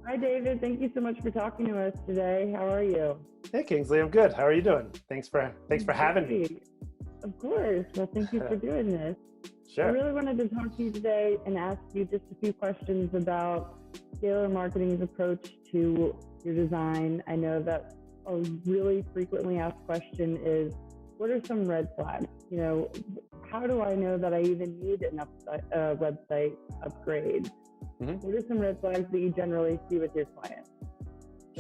Hi, David. Thank you so much for talking to us today. How are you? Hey Kingsley, I'm good. How are you doing? Thanks for having me. Great. Of course. Well, thank you for doing this. I Sure. really wanted to talk to you today and ask you just a few questions about Scalar Marketing's approach to your design. I know that a really frequently asked question is, what are some red flags? How do I know that I even need an website upgrade? hmm What are some red flags that you generally see with your clients?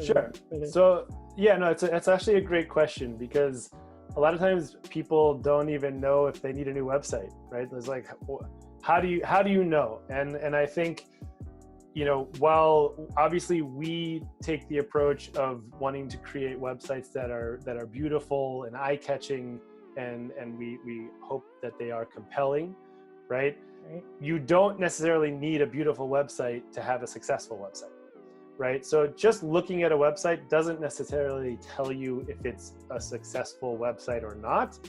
Sure. For this? So yeah, no, it's actually a great question because a lot of times people don't even know if they need a new website, right? There's like, how do you know? And I think, while obviously we take the approach of wanting to create websites that are beautiful and eye-catching, and we hope that they are compelling, right? Right. You don't necessarily need a beautiful website to have a successful website, right? So just looking at a website doesn't necessarily tell you if it's a successful website or not.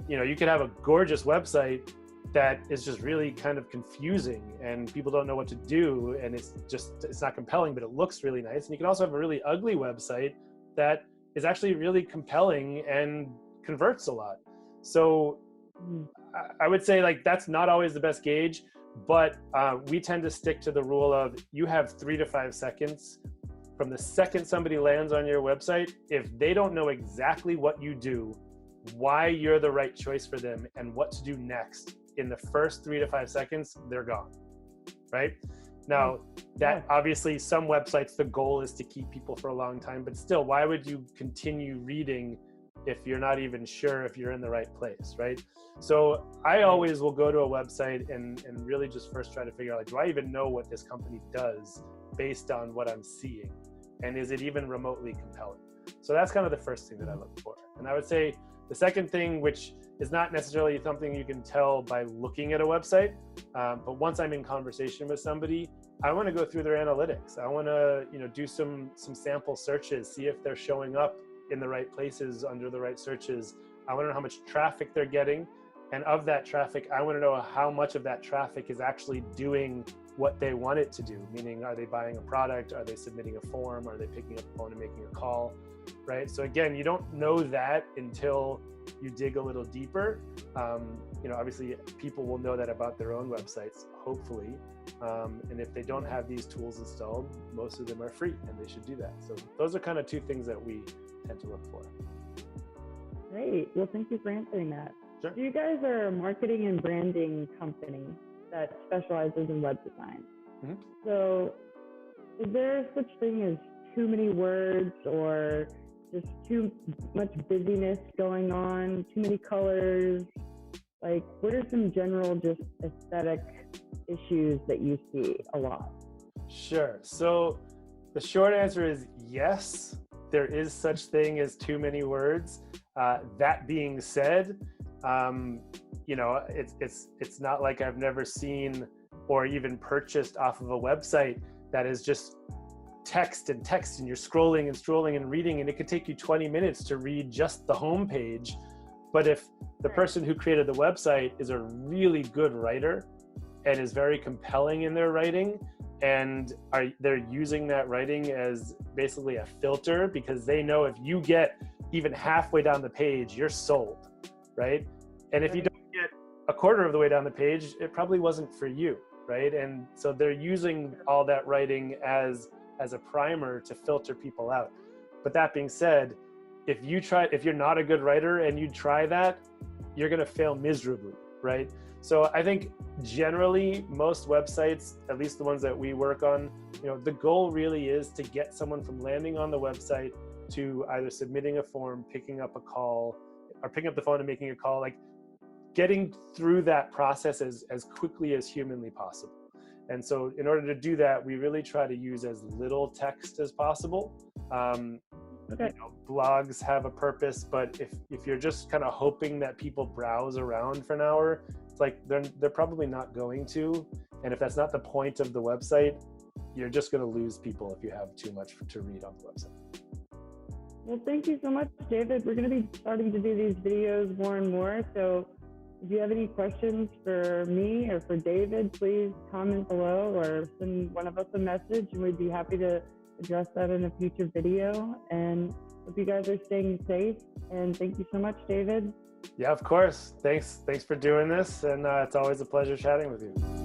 You could have a gorgeous website that is just really kind of confusing and people don't know what to do, and it's not compelling, but it looks really nice. And you can also have a really ugly website that is actually really compelling and converts a lot. So I would say like that's not always the best gauge, but we tend to stick to the rule of you have 3 to 5 seconds from the second somebody lands on your website. If they don't know exactly what you do, why you're the right choice for them, and what to do next, in the first 3 to 5 seconds, they're gone, right? Now, that obviously some websites, the goal is to keep people for a long time, but still, why would you continue reading if you're not even sure if you're in the right place, right? So I always will go to a website and really just first try to figure out, like, do I even know what this company does based on what I'm seeing? And is it even remotely compelling? So that's kind of the first thing that I look for. And I would say the second thing, which is not necessarily something you can tell by looking at a website, but once I'm in conversation with somebody, I want to go through their analytics. I want to, do some sample searches, see if they're showing up in the right places under the right searches. I want to know how much traffic they're getting. And of that traffic, I want to know how much of that traffic is actually doing what they want it to do. Meaning, are they buying a product? Are they submitting a form? Are they picking up the phone and making a call? Right? So again, you don't know that until you dig a little deeper. Obviously people will know that about their own websites, hopefully. And if they don't have these tools installed, most of them are free and they should do that. So those are kind of two things that we tend to look for. Great. Well, thank you for answering that. Sure. So you guys are a marketing and branding company that specializes in web design. Mm-hmm. So is there such thing as too many words or just too much busyness going on, too many colors? Like, what are some general just aesthetic issues that you see a lot? Sure. So the short answer is yes, there is such thing as too many words. That being said, it's not like I've never seen or even purchased off of a website that is just text and text, and you're scrolling and reading, and it could take you 20 minutes to read just the home page. But if the person who created the website is a really good writer and is very compelling in their writing, and they're using that writing as basically a filter, because they know if you get even halfway down the page, you're sold, right? And if you don't get a quarter of the way down the page, it probably wasn't for you, right? And so they're using all that writing as a primer to filter people out. But that being said, if you're not a good writer and you try that, you're going to fail miserably, right? So I think generally most websites, at least the ones that we work on, the goal really is to get someone from landing on the website to either submitting a form, picking up a call, or picking up the phone and making a call, like getting through that process as quickly as humanly possible. And so in order to do that, we really try to use as little text as possible. Blogs have a purpose, but if you're just kind of hoping that people browse around for an hour, it's like they're probably not going to. And if that's not the point of the website, you're just going to lose people if you have too much to read on the website. Well, thank you so much, David. We're going to be starting to do these videos more and more. So If you have any questions for me or for David, please comment below or send one of us a message, and we'd be happy to address that in a future video. And hope you guys are staying safe. And thank you so much, David. Yeah, of course. Thanks for doing this. And it's always a pleasure chatting with you.